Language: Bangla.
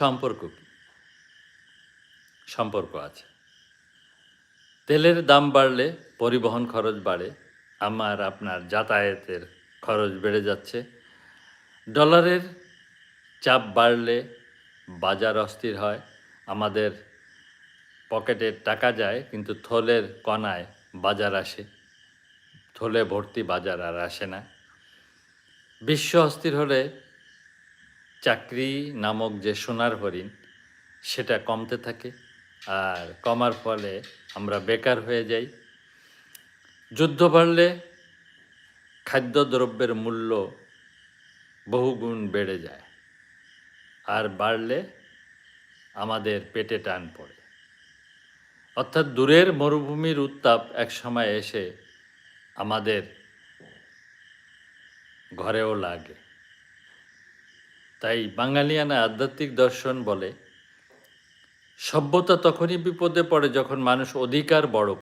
সম্পর্ক কি? সম্পর্ক আছে। তেলের দাম বাড়লে পরিবহন খরচ বাড়ে। আমার আপনার যাতায়াতের খরচ বেড়ে যাচ্ছে। ডলারের চাপ বাড়লে বাজার অস্থির হয়। আমাদের পকেটে টাকা যায় কিন্তু থলের কণায় বাজার আসে। থলে ভর্তি বাজার আর আসে না। বিশ্ব অস্থির হলে চাকরি নামক যে সোনার হরিণ সেটা কমতে থাকে, আর কমার ফলে আমরা বেকার হয়ে যাই। যুদ্ধ বাড়লে খাদ্যদ্রব্যের মূল্য বহুগুণ বেড়ে যায়, আর বাড়লে আমাদের পেটে টান পড়ে। অর্থাৎ দূরের মরুভূমির উত্তাপ একসময় এসে আমাদের ঘরেও লাগে। তাই বাঙালিয়ানা আধ্যাত্মিক দর্শন বলে, সভ্যতা তখনই বিপদে পড়ে যখন মানুষ অধিকার বড়